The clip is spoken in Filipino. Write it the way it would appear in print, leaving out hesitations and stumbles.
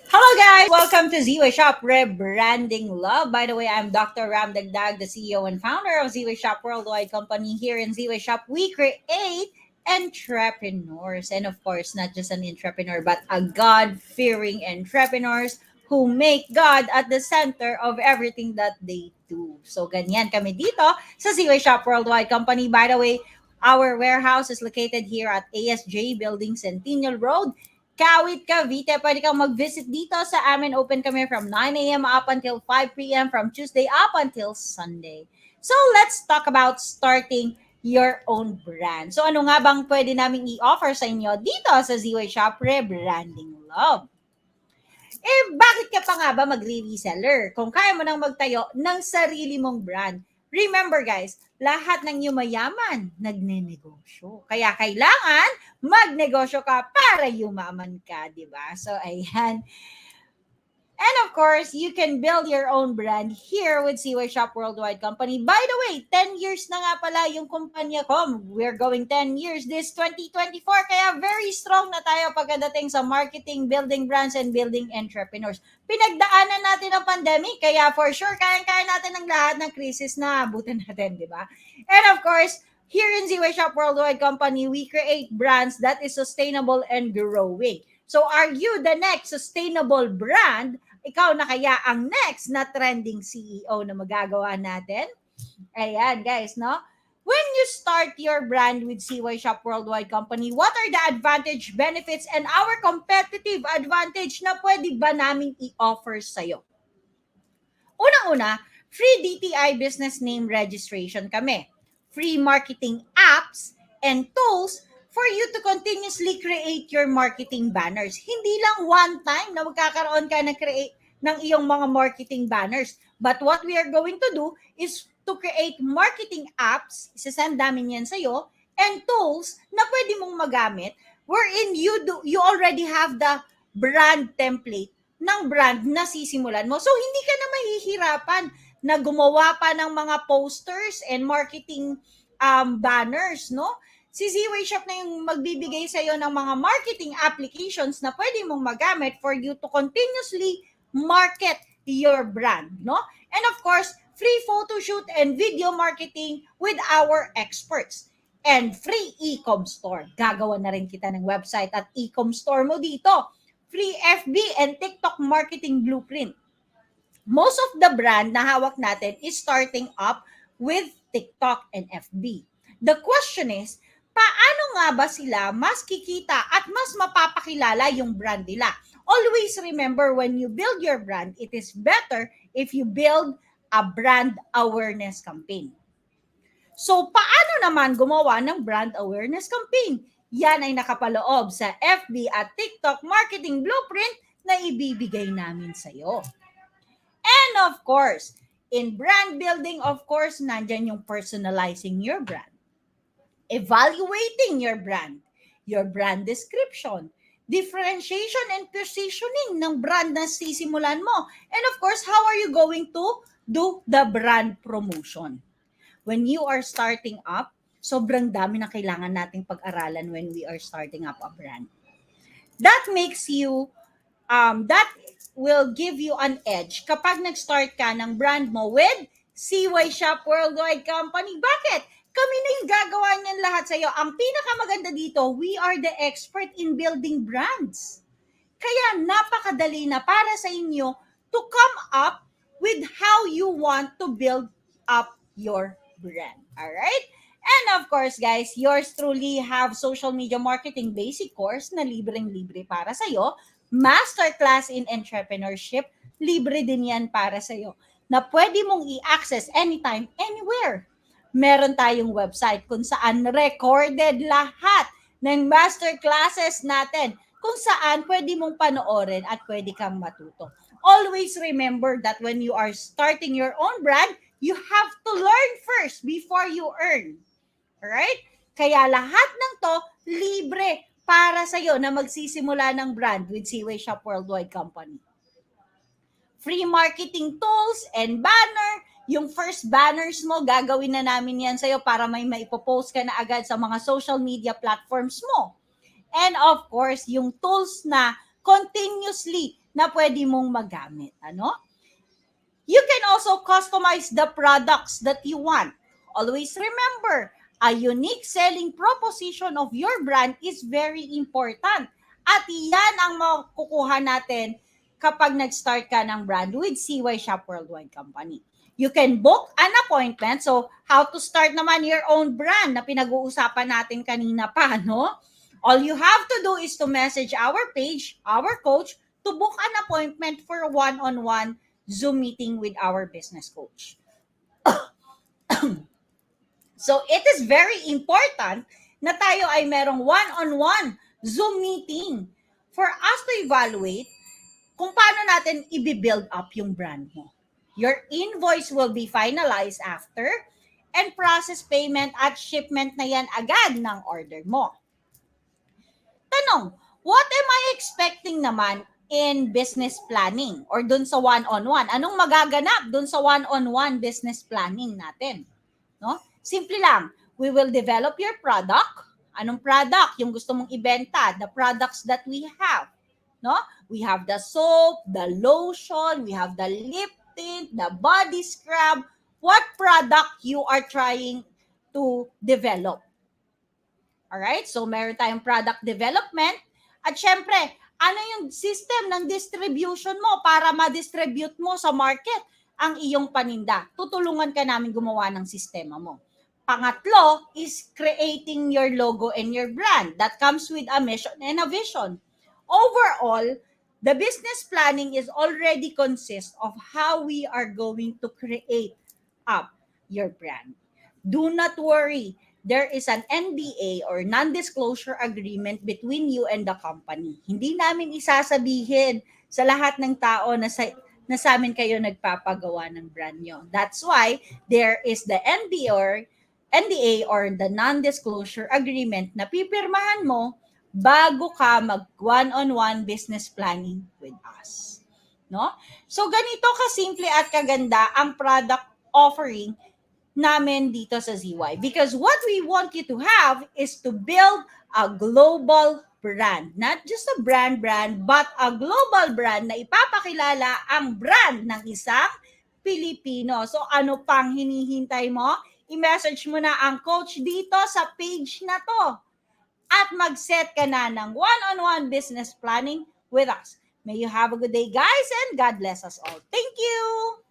Hello guys! Welcome to Z-Way Shop Rebranding Love. By the way, I'm Dr. Ram Dagdag, the CEO and founder of Z-Way Shop Worldwide Company. Here in Z-Way Shop, we create entrepreneurs. And of course, not just an entrepreneur, but a God-fearing entrepreneurs who make God at the center of everything that they do. So ganyan kami dito sa Z-Way Shop Worldwide Company. By the way, our warehouse is located here at ASJ Building Centennial Road, Kawit, Cavite. Pwede kang mag-visit dito sa amin. Open kami from 9 a.m. up until 5 p.m. from Tuesday up until Sunday. So let's talk about starting your own brand. So ano nga bang pwede namin i-offer sa inyo dito sa Z-Way Shop Rebranding Love? Bakit ka pa nga ba magre-reseller kung kaya mo nang magtayo ng sarili mong brand? Remember guys, lahat ng yumayaman, nagnenegosyo. Kaya kailangan magnegosyo ka para yumaman ka, di ba? So, ayan. And of course, you can build your own brand here with CY Shop Worldwide Company. By the way, 10 years na nga pala yung kumpanya ko. We're going 10 years this 2024. Kaya very strong na tayo pagdating sa marketing, building brands, and building entrepreneurs. Pinagdaanan natin ang pandemic. Kaya for sure, kaya natin ang lahat ng crisis na abutin natin, di ba? And of course, here in ZY Shop Worldwide Company, we create brands that is sustainable and growing. So are you the next sustainable brand? Ikaw na kaya ang next na trending CEO na magagawa natin? Ayan, guys, no? When you start your brand with CY Shop Worldwide Company, what are the advantage, benefits, and our competitive advantage na pwede ba naming i-offer sa'yo? Unang-una, free DTI business name registration kami. Free marketing apps and tools for you to continuously create your marketing banners. Hindi lang one time na magkakaroon ka ng iyong mga marketing banners. But what we are going to do is to create marketing apps, isasend namin yan sa'yo, and tools na pwede mong magamit wherein you already have the brand template ng brand na sisimulan mo. So, hindi ka na mahihirapan na gumawa pa ng mga posters and marketing banners, no? Si Z-Way Shop na yung magbibigay sa iyo ng mga marketing applications na pwede mong magamit for you to continuously market your brand, no? And of course, free photo shoot and video marketing with our experts. And free e-com store. Gagawa na rin kita ng website at e-com store mo dito. Free FB and TikTok marketing blueprint. Most of the brand na hawak natin is starting up with TikTok and FB. The question is, paano nga ba sila mas kikita at mas mapapakilala yung brand nila? Always remember, when you build your brand, it is better if you build a brand awareness campaign. So, paano naman gumawa ng brand awareness campaign? Yan ay nakapaloob sa FB at TikTok marketing blueprint na ibibigay namin sa iyo. And of course, in brand building, of course, nandyan yung personalizing your brand, evaluating your brand description, differentiation and positioning ng brand na sisimulan mo. And of course, how are you going to do the brand promotion? When you are starting up, sobrang dami na kailangan nating pag-aralan when we are starting up a brand. That makes you, that will give you an edge kapag nag-start ka ng brand mo with CY Shop Worldwide Company. Bakit? Kami na yung gagawa niyan lahat sa iyo. Ang pinakamaganda dito, we are the expert in building brands. Kaya napakadali na para sa inyo to come up with how you want to build up your brand. Alright? And of course, guys, yours truly have social media marketing basic course na libreng-libre para sa'yo. Masterclass in entrepreneurship, libre din yan para sa'yo, na pwede mong i-access anytime, anywhere. Meron tayong website kung saan recorded lahat ng masterclasses natin, kung saan pwede mong panoorin at pwede kang matuto. Always remember that when you are starting your own brand, you have to learn first before you earn. Alright? Kaya lahat ng to, libre para sa'yo na magsisimula ng brand with CY Shop Worldwide Company. Free marketing tools and banner. Yung first banners mo, gagawin na namin yan sa'yo para may maipopost ka na agad sa mga social media platforms mo. And of course, yung tools na continuously na pwede mong magamit. Ano? You can also customize the products that you want. Always remember, a unique selling proposition of your brand is very important. At yan ang makukuha natin kapag nag-start ka ng brand with CY Shop Worldwide Company. You can book an appointment. So, how to start naman your own brand na pinag-uusapan natin kanina pa, no? All you have to do is to message our page, our coach, to book an appointment for a one-on-one Zoom meeting with our business coach. So, it is very important na tayo ay merong one-on-one Zoom meeting for us to evaluate kung paano natin i-build up yung brand mo. Your invoice will be finalized after and process payment at shipment na yan agad ng order mo. Tanong, what am I expecting naman in business planning or dun sa one-on-one? Anong magaganap dun sa one-on-one business planning natin? No? Simple lang. We will develop your product. Anong product yung gusto mong ibenta? The products that we have. No? We have the soap, the lotion, we have the lip tint, the body scrub. What product you are trying to develop? Alright? So, meron tayong product development. At syempre, ano yung system ng distribution mo para ma-distribute mo sa market ang iyong paninda? Tutulungan ka namin gumawa ng sistema mo. Pangatlo is creating your logo and your brand. That comes with a mission and a vision. Overall, the business planning is already consists of how we are going to create up your brand. Do not worry. There is an NDA or non-disclosure agreement between you and the company. Hindi namin isasabihin sa lahat ng tao na sa amin kayo nagpapagawa ng brand nyo. That's why there is the NDA or the non-disclosure agreement na pipirmahan mo bago ka mag one-on-one business planning with us. No? So ganito kasimple at kaganda ang product offering namin dito sa ZY. Because what we want you to have is to build a global brand. Not just a brand, but a global brand na ipapakilala ang brand ng isang Pilipino. So ano pang hinihintay mo? I-message mo na ang coach dito sa page na to. At mag-set ka na ng one-on-one business planning with us. May you have a good day, guys, and God bless us all. Thank you!